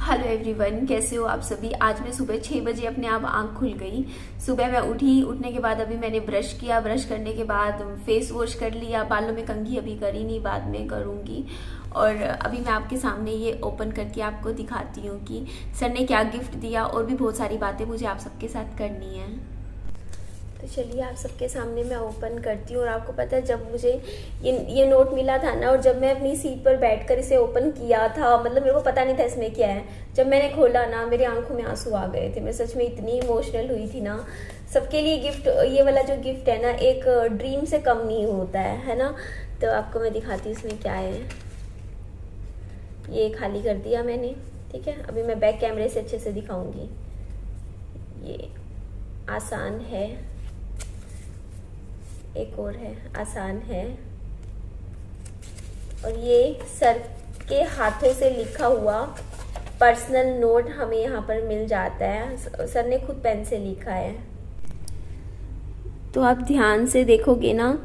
Hello everyone, कैसे हो आप सभी। आज मैं सुबह 6 बजे अपने आप आंख खुल गई। सुबह मैं उठी, उठने के बाद अभी मैंने ब्रश किया, ब्रश करने के बाद फेस वॉश कर लिया, बालों में कंघी अभी करी नहीं, बाद में करूँगी। और अभी मैं आपके सामने ये ओपन करके आपको दिखाती हूँ कि सर ने क्या गिफ्ट दिया, और भी बहुत सारी बातें मुझे आप सबके साथ करनी है। तो चलिए आप सबके सामने मैं ओपन करती हूँ। और आपको पता है, जब मुझे ये नोट मिला था ना, और जब मैं अपनी सीट पर बैठकर इसे ओपन किया था, मतलब मेरे को पता नहीं था इसमें क्या है। जब मैंने खोला ना, मेरी आंखों में आंसू आ गए थे। मैं सच में इतनी इमोशनल हुई थी ना। सबके लिए गिफ्ट, ये वाला जो गिफ्ट है ना, एक ड्रीम से कम नहीं होता है ना। तो आपको मैं दिखाती हूँ इसमें क्या है। ये खाली कर दिया मैंने, ठीक है। अभी मैं बैक कैमरे से अच्छे से दिखाऊंगी। ये आसान है, एक और है आसान है, और ये सर के हाथों से लिखा हुआ पर्सनल नोट हमें यहाँ पर मिल जाता है। सर ने खुद पेन से लिखा है। तो आप ध्यान से देखोगे ना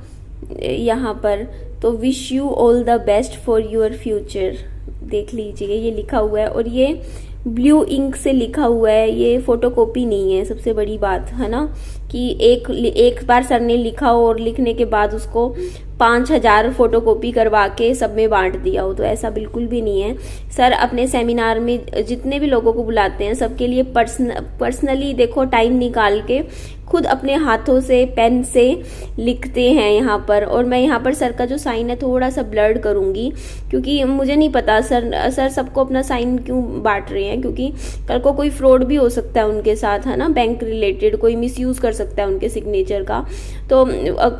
यहाँ पर, तो wish you all the best for your future, देख लीजिए ये लिखा हुआ है। और ये ब्लू इंक से लिखा हुआ है, ये फोटोकॉपी नहीं है। सबसे बड़ी बात है ना कि एक बार सर ने लिखा हो और लिखने के बाद उसको 5000 फोटोकॉपी करवा के सब में बांट दिया हो, तो ऐसा बिल्कुल भी नहीं है। सर अपने सेमिनार में जितने भी लोगों को बुलाते हैं, सबके लिए पर्सनली देखो टाइम निकाल के खुद अपने हाथों से पेन से लिखते हैं यहाँ पर। और मैं यहाँ पर सर का जो साइन है थोड़ा सा ब्लर्ड करूँगी, क्योंकि मुझे नहीं पता सर सबको अपना साइन क्यों बांट रहे हैं, क्योंकि कल को कोई फ्रॉड भी हो सकता है उनके साथ, है ना। बैंक रिलेटेड कोई मिसयूज कर सकता है उनके सिग्नेचर का। तो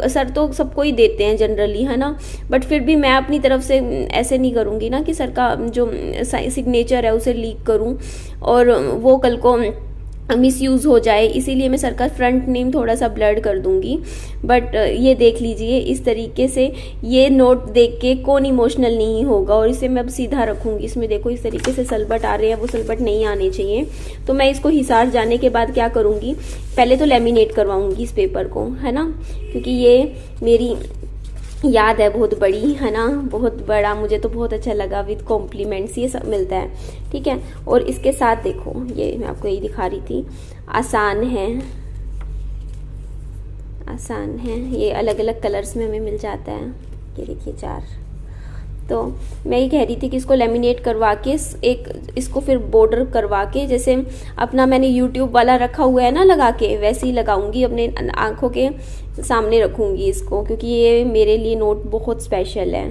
सर तो सबको ही देते हैं जनरली, है ना। बट फिर भी मैं अपनी तरफ से ऐसे नहीं करूँगी ना कि सर का जो सिग्नेचर है उसे लीक करूँ और वो कल को मिसयूज़ हो जाए। इसीलिए मैं सर का फ्रंट नेम थोड़ा सा ब्लर्ड कर दूंगी। बट ये देख लीजिए, इस तरीके से ये नोट देख के कौन इमोशनल नहीं होगा। और इसे मैं अब सीधा रखूंगी। इसमें देखो इस तरीके से सलबट आ रहे हैं, वो सलबट नहीं आने चाहिए। तो मैं इसको हिसार जाने के बाद क्या करूंगी, पहले तो लेमिनेट करवाऊंगी इस पेपर को, है ना, क्योंकि ये मेरी याद है बहुत बड़ी, है ना, बहुत बड़ा। मुझे तो बहुत अच्छा लगा, विद कॉम्प्लीमेंट्स ये सब मिलता है, ठीक है। और इसके साथ देखो, ये मैं आपको यही दिखा रही थी, आसान है, आसान है। ये अलग अलग कलर्स में हमें मिल जाता है। ये देखिए 4। तो मैं ये कह रही थी कि इसको लेमिनेट करवा के एक इसको फिर बॉर्डर करवा के, जैसे अपना मैंने यूट्यूब वाला रखा हुआ है ना लगा के, वैसे ही लगाऊंगी, अपने आंखों के सामने रखूंगी इसको, क्योंकि ये मेरे लिए नोट बहुत स्पेशल है।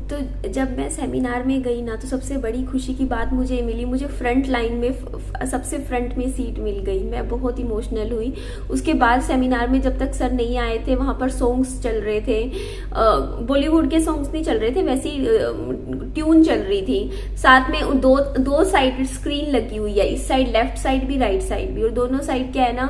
तो जब मैं सेमिनार में गई ना, तो सबसे बड़ी खुशी की बात मुझे मिली, मुझे फ्रंट लाइन में सबसे फ्रंट में सीट मिल गई। मैं बहुत इमोशनल हुई। उसके बाद सेमिनार में जब तक सर नहीं आए थे, वहाँ पर सॉन्ग्स चल रहे थे, बॉलीवुड के सॉन्ग्स नहीं चल रहे थे, वैसी ट्यून चल रही थी। साथ में दो साइड स्क्रीन लगी हुई है, इस साइड लेफ्ट साइड भी, राइट साइड भी। और दोनों साइड क्या है ना,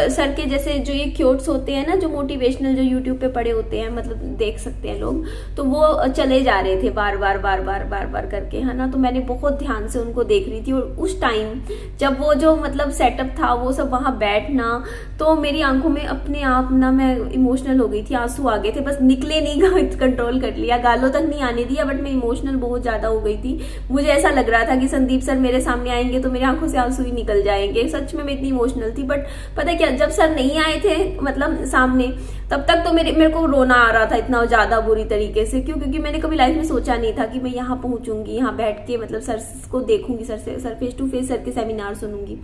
सर के जैसे जो ये क्योट्स होते हैं ना, जो मोटिवेशनल जो यूट्यूब पे पड़े होते हैं, मतलब देख सकते हैं लोग, तो वो चले जा रहे थे बार बार करके, है ना। तो मैंने बहुत ध्यान से उनको देख रही थी। और उस टाइम जब वो जो मतलब सेटअप था, वो सब वहां बैठना, तो मेरी आंखों में अपने आप ना मैं इमोशनल हो गई थी, आंसू आ गए थे, बस निकले नहीं, कंट्रोल कर लिया, गालों तक नहीं आने दिया, बट मैं इमोशनल बहुत ज्यादा हो गई थी। मुझे ऐसा लग रहा था कि संदीप सर मेरे सामने आएंगे तो मेरी आंखों से आंसू ही निकल जाएंगे। सच में मैं इतनी इमोशनल थी। बट पता है क्या, जब सर नहीं आए थे मतलब सामने, तब तक तो मेरे को रोना आ रहा था इतना ज्यादा बुरी तरीके से। क्योंकि मैंने कभी लाइफ में सोचा नहीं था कि मैं यहाँ पहुंचूंगी, यहाँ बैठ के मतलब सर को देखूंगी, sir face to face sir के सेमिनार सुनूंगी।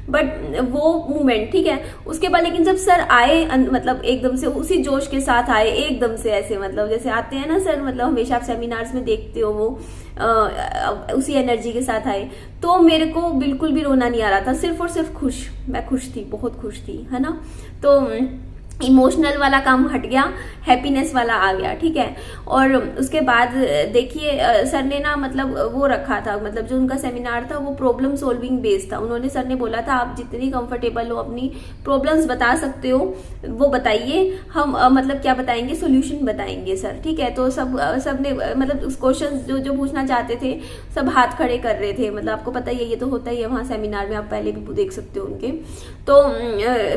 बट वो मोमेंट, ठीक है। उसके बाद लेकिन जब सर आए, मतलब एकदम से उसी जोश के साथ आए, एकदम से ऐसे, मतलब जैसे आते हैं ना सर, मतलब हमेशा आप सेमिनार्स में देखते हो, वो उसी एनर्जी के साथ आए, तो मेरे को बिल्कुल भी रोना नहीं आ रहा था, सिर्फ और सिर्फ मैं खुश थी, बहुत खुश थी, है ना। तो इमोशनल वाला काम हट गया, हैप्पीनेस वाला आ गया, ठीक है। और उसके बाद देखिए, सर ने ना मतलब वो रखा था, मतलब जो उनका सेमिनार था वो प्रॉब्लम सॉल्विंग बेस्ड था। सर ने बोला था आप जितनी कंफर्टेबल हो अपनी प्रॉब्लम्स बता सकते हो, वो बताइए, हम मतलब क्या बताएंगे, सोल्यूशन बताएंगे सर, ठीक है। तो सब ने मतलब उस क्वेश्चन जो पूछना चाहते थे, सब हाथ खड़े कर रहे थे। मतलब आपको पता ही है, ये तो होता ही है वहाँ सेमिनार में, आप पहले भी देख सकते हो उनके। तो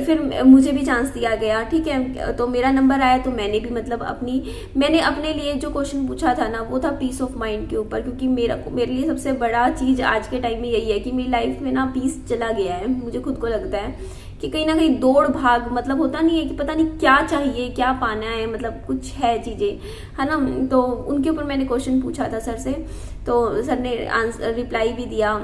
फिर मुझे भी चांस दिया गया, ठीक है, तो मेरा नंबर आया तो मैंने भी मतलब मैंने अपने लिए जो क्वेश्चन पूछा था ना वो था पीस ऑफ माइंड के ऊपर, क्योंकि मेरे लिए सबसे बड़ा चीज आज के टाइम में यही है कि मेरी लाइफ में ना पीस चला गया है। मुझे खुद को लगता है कि कहीं ना कहीं दौड़ भाग मतलब होता नहीं है कि पता नहीं क्या चाहिए क्या पाना है, मतलब कुछ है चीजें, है ना। तो उनके ऊपर मैंने क्वेश्चन पूछा था सर से, तो सर ने आंसर रिप्लाई भी दिया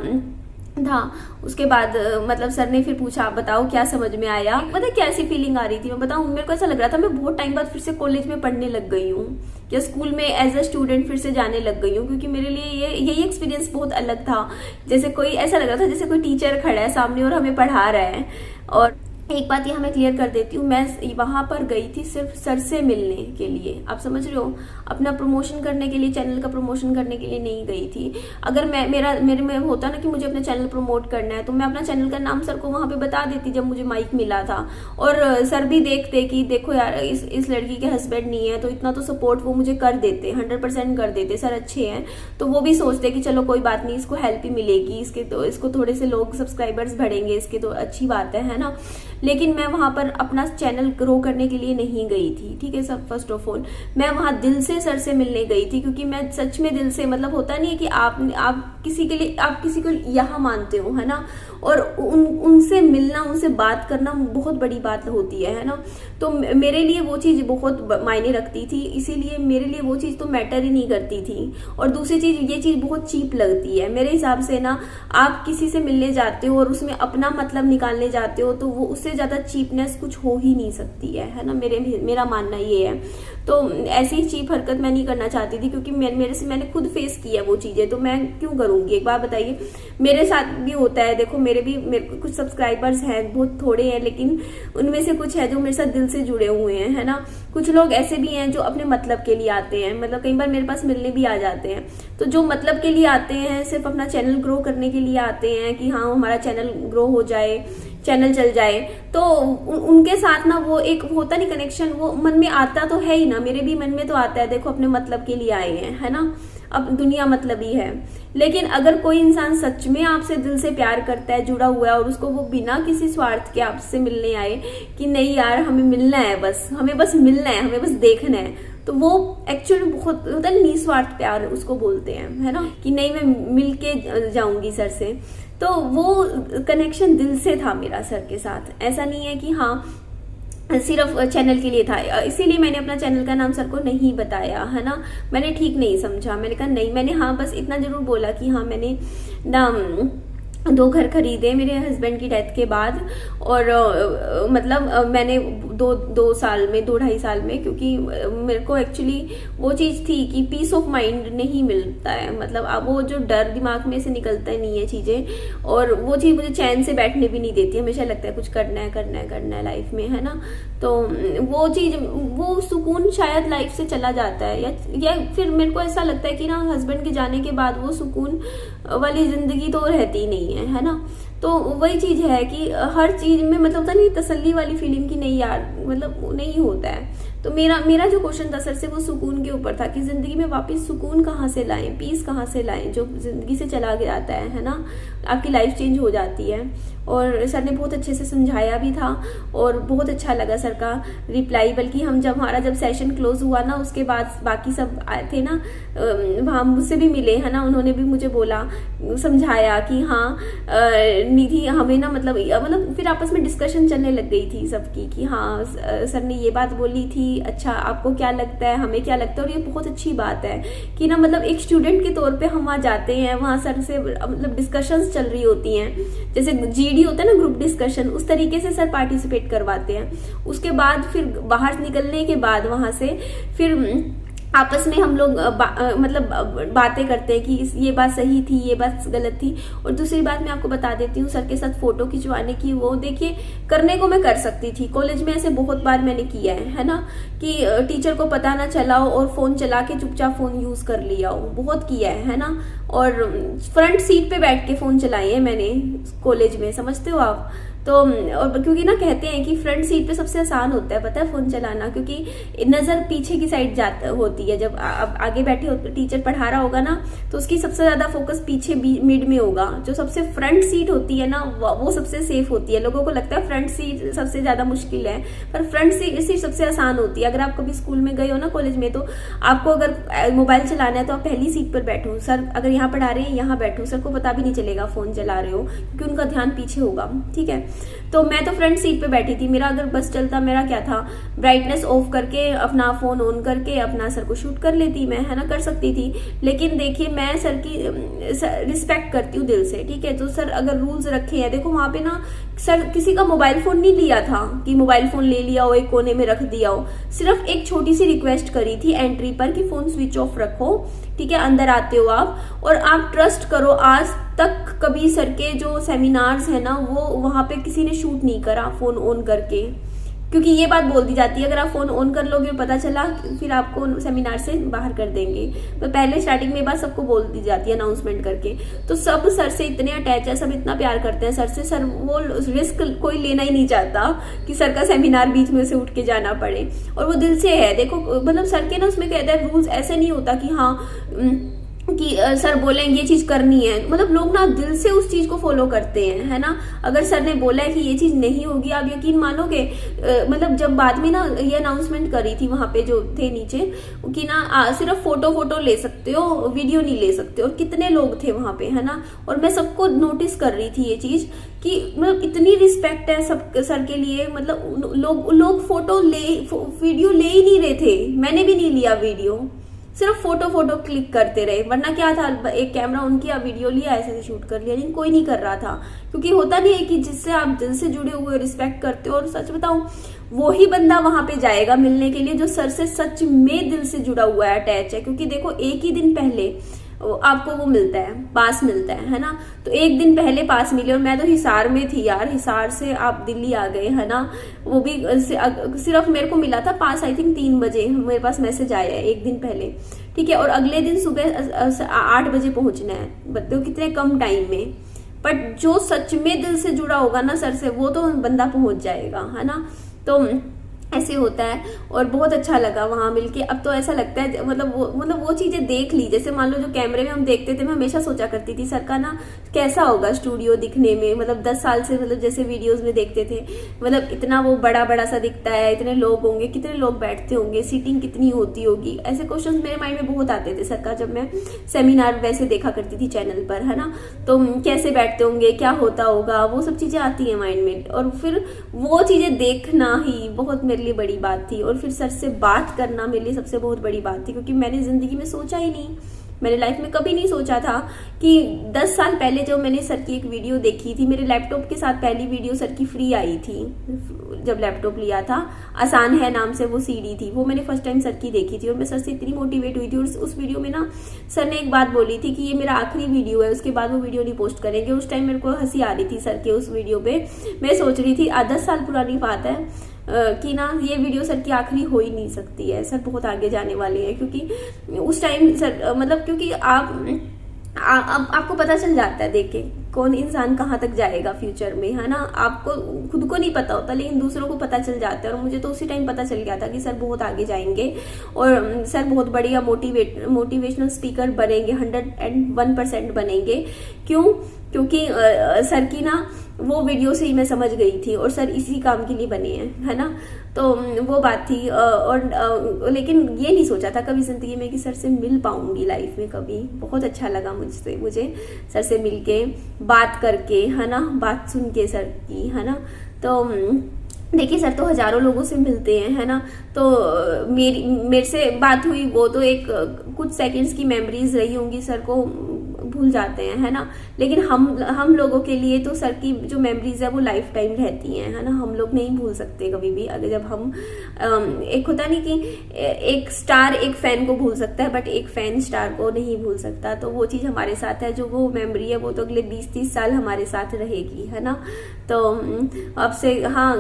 था। उसके बाद मतलब सर ने फिर पूछा आप बताओ क्या समझ में आया। पता है कैसी फीलिंग आ रही थी मैं बताऊं, मेरे को ऐसा लग रहा था मैं बहुत टाइम बाद फिर से कॉलेज में पढ़ने लग गई हूँ या स्कूल में एज अ स्टूडेंट फिर से जाने लग गई हूँ, क्योंकि मेरे लिए यही एक्सपीरियंस बहुत अलग था। जैसे कोई ऐसा लग रहा था जैसे कोई टीचर खड़ा है सामने और हमें पढ़ा रहा है। और एक बात यहाँ मैं क्लियर कर देती हूँ, मैं वहां पर गई थी सिर्फ सर से मिलने के लिए, आप समझ रहे हो, अपना प्रमोशन करने के लिए, चैनल का प्रमोशन करने के लिए नहीं गई थी। अगर मेरे में होता ना कि मुझे अपना चैनल प्रमोट करना है तो मैं अपना चैनल का नाम सर को वहां पे बता देती जब मुझे माइक मिला था, और सर भी देखते कि देखो यार इस लड़की के हस्बैंड नहीं है, तो इतना तो सपोर्ट वो मुझे कर देते, 100% कर देते, सर अच्छे हैं, तो वो भी सोचते कि चलो कोई बात नहीं, इसको हेल्प ही मिलेगी, इसको थोड़े से लोग सब्सक्राइबर्स बढ़ेंगे इसके, तो अच्छी बात है ना। लेकिन मैं वहां पर अपना चैनल ग्रो करने के लिए नहीं गई थी, ठीक है सब। फर्स्ट ऑफ ऑल मैं वहां दिल से सर से मिलने गई थी, क्योंकि मैं सच में दिल से, मतलब होता नहीं है कि आप किसी को यहाँ मानते हो, है ना, और उनसे मिलना, उनसे बात करना बहुत बड़ी बात होती है ना। तो मेरे लिए वो चीज बहुत मायने रखती थी, इसीलिए मेरे लिए वो चीज तो मैटर ही नहीं करती थी। और दूसरी चीज, ये चीज बहुत चीप लगती है मेरे हिसाब से ना। आप किसी से मिलने जाते हो और उसमें अपना मतलब निकालने जाते हो तो वो उससे ज्यादा चीपनेस कुछ हो ही नहीं सकती है ना। मेरा मानना ये है। तो ऐसी चीप हरकत मैं नहीं करना चाहती थी, क्योंकि मैंने खुद फेस किया वो चीजें, तो मैं क्यों करूंगी। एक बात बताइए, मेरे साथ भी होता है, देखो मेरे कुछ सब्सक्राइबर्स हैं, बहुत थोड़े हैं, लेकिन उनमें से कुछ है जो मेरे साथ दिल से जुड़े हुए हैं, है ना। कुछ लोग ऐसे भी हैं जो अपने मतलब के लिए आते हैं, मतलब कई बार मेरे पास मिलने भी आ जाते हैं, तो जो मतलब के लिए आते हैं, सिर्फ अपना चैनल ग्रो करने के लिए आते हैं कि हाँ हमारा चैनल ग्रो हो जाए, चैनल चल जाए, तो उनके साथ ना वो एक होता नहीं कनेक्शन, वो मन में आता तो है ही ना, मेरे भी मन में तो आता है, देखो अपने मतलब के लिए आए हैं, है ना, अब दुनिया मतलब ही है। लेकिन अगर कोई इंसान सच में आपसे दिल से प्यार करता है, जुड़ा हुआ है, और उसको वो बिना किसी स्वार्थ के आपसे मिलने आए कि नहीं यार हमें मिलना है, हमें बस मिलना है, हमें बस देखना है, तो वो एक्चुअली बहुत होता है निस्वार्थ प्यार उसको बोलते हैं, है ना, कि नहीं मैं मिल के जाऊंगी सर से। तो वो कनेक्शन दिल से था मेरा सर के साथ, ऐसा नहीं है कि हाँ सिर्फ चैनल के लिए था। इसीलिए मैंने अपना चैनल का नाम सर को नहीं बताया, है ना, मैंने ठीक नहीं समझा, मैंने कहा नहीं, मैंने हाँ बस इतना जरूर बोला कि हाँ मैंने ना 2 घर खरीदे मेरे हस्बैंड की डेथ के बाद, और मतलब मैंने 2-2.5 साल में, क्योंकि मेरे को एक्चुअली वो चीज थी कि पीस ऑफ माइंड नहीं मिलता है, मतलब अब वो जो डर दिमाग में से निकलता नहीं है चीजें, और वो चीज मुझे चैन से बैठने भी नहीं देती, हमेशा लगता है कुछ करना है लाइफ में, है ना। तो वो चीज, वो सुकून शायद लाइफ से चला जाता है, या फिर मेरे को ऐसा लगता है कि ना हस्बैंड के जाने के बाद वो सुकून वाली जिंदगी तो रहती नहीं है ना। तो वही चीज है कि हर चीज में मतलब होता नहीं तसल्ली वाली फीलिंग की नहीं यार, मतलब नहीं होता है। तो मेरा जो क्वेश्चन था सर से वो सुकून के ऊपर था कि जिंदगी में वापस सुकून कहाँ से लाएं, पीस कहाँ से लाएं, जो जिंदगी से चला जाता है ना, आपकी लाइफ चेंज हो जाती है। और सर ने बहुत अच्छे से समझाया भी था, और बहुत अच्छा लगा सर का रिप्लाई। बल्कि हमारा जब सेशन क्लोज हुआ ना, उसके बाद बाकी सब आए थे ना, वहाँ मुझसे भी मिले, है ना, उन्होंने भी मुझे बोला, समझाया कि हाँ निधि हमें ना मतलब फिर आपस में डिस्कशन चलने लग गई थी सबकी कि हाँ सर ने ये बात बोली थी, अच्छा आपको क्या लगता है, हमें क्या लगता है। और ये बहुत अच्छी बात है कि ना मतलब एक स्टूडेंट के तौर पे हम वहाँ जाते हैं, वहाँ सर से मतलब डिस्कशंस चल रही होती हैं, जैसे जीडी होता है ना ग्रुप डिस्कशन, उस तरीके से सर पार्टिसिपेट करवाते हैं। उसके बाद फिर बाहर निकलने के बाद वहां से फिर आपस में हम लोग मतलब बातें करते हैं कि ये बात सही थी, ये बात गलत थी। और दूसरी बात मैं आपको बता देती हूँ, सर के साथ फोटो खिंचवाने की, वो देखिए करने को मैं कर सकती थी, कॉलेज में ऐसे बहुत बार मैंने किया है ना, कि टीचर को पता ना चला हो और फोन चला के चुपचाप फोन यूज कर लिया हो, बहुत किया है ना। और फ्रंट सीट पे बैठ के फोन चलाए हैं मैंने कॉलेज में, समझते हो आप। तो और क्योंकि ना कहते हैं कि फ्रंट सीट पे सबसे आसान होता है पता है फोन चलाना, क्योंकि नजर पीछे की साइड जाती होती है। जब आगे बैठे टीचर पढ़ा रहा होगा ना तो उसकी सबसे ज्यादा फोकस पीछे मिड में होगा। जो सबसे फ्रंट सीट होती है ना वो सबसे सेफ होती है। लोगों को लगता है फ्रंट सीट सबसे ज्यादा मुश्किल है, पर फ्रंट सीट सबसे आसान होती है। अगर आप कभी स्कूल में गए हो ना, कॉलेज में, तो आपको अगर मोबाइल चलाना है तो आप पहली सीट पर बैठो। सर अगर यहाँ पढ़ा रहे हैं यहाँ बैठो, सर को पता भी नहीं चलेगा फोन चला रहे हो, क्योंकि उनका ध्यान पीछे होगा। ठीक है, तो मैं तो फ्रंट सीट पे बैठी थी। मेरा अगर बस चलता, मेरा क्या था, ब्राइटनेस ऑफ करके अपना फोन ऑन करके अपना सर को शूट कर लेती मैं, है ना, कर सकती थी। लेकिन देखिए मैं सर की रिस्पेक्ट करती हूँ दिल से, ठीक है। तो सर अगर रूल्स रखे हैं, देखो वहां पे ना सर किसी का मोबाइल फोन नहीं लिया था कि मोबाइल फोन ले लिया हो एक कोने में रख दिया हो। सिर्फ एक छोटी सी रिक्वेस्ट करी थी एंट्री पर कि फोन स्विच ऑफ रखो, ठीक है, अंदर आते हो आप। और आप ट्रस्ट करो, आज तक कभी सर के जो सेमिनार्स है ना वो वहां पे किसी ने शूट नहीं करा फोन ऑन करके, क्योंकि ये बात बोल दी जाती है अगर आप फोन ऑन कर लोगे पता चला फिर आपको सेमिनार से बाहर कर देंगे। तो पहले स्टार्टिंग में बात सबको बोल दी जाती है अनाउंसमेंट करके। तो सब सर से इतने अटैच है, सब इतना प्यार करते हैं सर से। सर वो रिस्क कोई लेना ही नहीं चाहता कि सर का सेमिनार बीच में से उठ के जाना पड़े, और वो दिल से है। देखो मतलब सर के ना उसमें कहते हैं रूल्स ऐसे नहीं होता कि हाँ कि सर बोलेंगे ये चीज करनी है, मतलब लोग ना दिल से उस चीज को फॉलो करते हैं, है ना। अगर सर ने बोला है कि ये चीज नहीं होगी, आप यकीन मानोगे मतलब जब बाद में ना ये अनाउंसमेंट करी थी वहां पे जो थे नीचे कि ना सिर्फ फोटो ले सकते हो, वीडियो नहीं ले सकते। और कितने लोग थे वहां पे, है ना। और मैं सबको नोटिस कर रही थी ये चीज कि मतलब इतनी रिस्पेक्ट है सब सर के लिए। मतलब लोग फोटो वीडियो ले ही नहीं रहे थे, मैंने भी नहीं लिया वीडियो, सिर्फ फोटो क्लिक करते रहे। वरना क्या था, एक कैमरा ऑन किया, वीडियो लिया, ऐसे शूट कर लिया, लेकिन कोई नहीं कर रहा था। क्योंकि होता नहीं है कि जिससे आप दिल से जुड़े हुए रिस्पेक्ट करते हो। और सच बताऊं वो ही बंदा वहां पे जाएगा मिलने के लिए जो सर से सच में दिल से जुड़ा हुआ है, अटैच है। क्योंकि देखो एक ही दिन पहले आपको वो मिलता है, पास मिलता है ना। तो एक दिन पहले पास मिले, और मैं तो हिसार में थी यार, हिसार से आप दिल्ली आ गए, है ना। वो भी सिर्फ मेरे को मिला था पास आई थिंक 3 बजे मेरे पास मैसेज आया है एक दिन पहले, ठीक है। और अगले दिन सुबह 8 बजे पहुंचना है, बताओ कितने कम टाइम में। बट जो सच में दिल से जुड़ा होगा ना सर से, वो तो बंदा पहुंच जाएगा, है ना। तो ऐसे होता है। और बहुत अच्छा लगा वहां मिलके। अब तो ऐसा लगता है मतलब वो चीजें देख ली, जैसे मान लो जो कैमरे में हम देखते थे, मैं हमेशा सोचा करती थी सर का ना कैसा होगा स्टूडियो दिखने में। मतलब 10 साल से मतलब जैसे वीडियोस में देखते थे, मतलब इतना वो बड़ा सा दिखता है, इतने लोग होंगे, कितने लोग बैठते होंगे, सीटिंग कितनी होती होगी, ऐसे क्वेश्चन मेरे माइंड में बहुत आते थे सर का जब मैं सेमिनार वैसे देखा करती थी चैनल पर, है ना। तो कैसे बैठते होंगे, क्या होता होगा, वो सब चीजें आती है माइंड में। और फिर वो चीजें देखना ही बहुत मेरे लिए बड़ी बात थी। और फिर सर से बात करना मेरे लिए सबसे बहुत बड़ी बात थी, क्योंकि मैंने जिंदगी में सोचा ही नहीं, मैंने लाइफ में कभी नहीं सोचा था कि 10 साल पहले जब मैंने सर की एक वीडियो देखी थी, मेरे लैपटॉप के साथ पहली वीडियो सर की फ्री आई थी जब लैपटॉप लिया था, आसान है नाम से वो सीडी थी, वो मैंने फर्स्ट टाइम सर की देखी थी। और मैं सर से इतनी मोटिवेट हुई थी। और उस वीडियो में ना सर ने एक बात बोली थी कि ये मेरा आखिरी वीडियो है, उसके बाद वो वीडियो नहीं पोस्ट करेंगे। उस टाइम मेरे को हंसी आ रही थी सर के उस वीडियो पे। मैं सोच रही थी 10 साल पुरानी बात है कि ना ये वीडियो सर की आखिरी हो ही नहीं सकती है, सर बहुत आगे जाने वाले हैं। क्योंकि उस टाइम सर मतलब क्योंकि आपको पता चल जाता है देख के कौन इंसान कहाँ तक जाएगा फ्यूचर में, है ना। आपको खुद को नहीं पता होता, लेकिन दूसरों को पता चल जाता है। और मुझे तो उसी टाइम पता चल गया था कि सर बहुत आगे जाएंगे और सर बहुत बढ़िया मोटिवेशनल स्पीकर बनेंगे, 101% बनेंगे। क्यों? क्योंकि सर की ना वो वीडियो से ही मैं समझ गई थी, और सर इसी काम के लिए बने हैं, है ना। तो वो बात थी। और लेकिन ये नहीं सोचा था कभी जिंदगी में कि सर से मिल पाऊंगी लाइफ में कभी। बहुत अच्छा लगा मुझे सर से मिलके, बात करके, है ना, बात सुन के सर की, है ना। तो देखिए सर तो हजारों लोगों से मिलते हैं, है ना। तो मेरे से बात हुई, वो तो एक कुछ सेकंड्स की मेमोरीज रही होंगी, सर को भूल जाते हैं, है ना। लेकिन हम लोगों के लिए तो सर की जो मेमोरीज है वो लाइफ टाइम रहती हैं, है ना। हम लोग नहीं भूल सकते कभी भी। अगर जब हम एक होता नहीं कि एक स्टार एक फैन को भूल सकता है, बट एक फैन स्टार को नहीं भूल सकता। तो वो चीज हमारे साथ है, जो वो मेमोरी है वो तो अगले 20-30 साल हमारे साथ रहेगी, है ना। तो अब से हाँ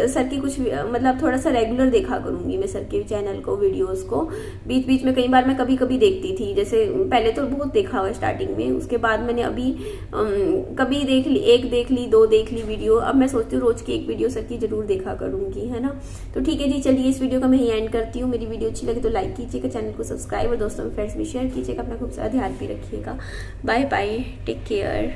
सर की कुछ मतलब थोड़ा सा रेगुलर देखा करूंगी मैं सर के चैनल को, वीडियोस को। बीच बीच में कई बार मैं कभी कभी देखती थी, जैसे पहले तो बहुत देखा हुआ स्टार्टिंग में, उसके बाद मैंने अभी कभी देख ली, एक देख ली, 2 देख ली वीडियो, अब मैं सोचती हूँ रोज की एक वीडियो सकी जरूर देखा करूंगी, है ना। तो ठीक है जी, चलिए इस वीडियो का मैं यही एंड करती हूँ। मेरी वीडियो अच्छी लगे तो लाइक कीजिएगा, चैनल को सब्सक्राइब और दोस्तों में फ्रेंड्स भी शेयर कीजिएगा। अपना खूब सारा ध्यान भी रखिएगा। Bye bye, take care.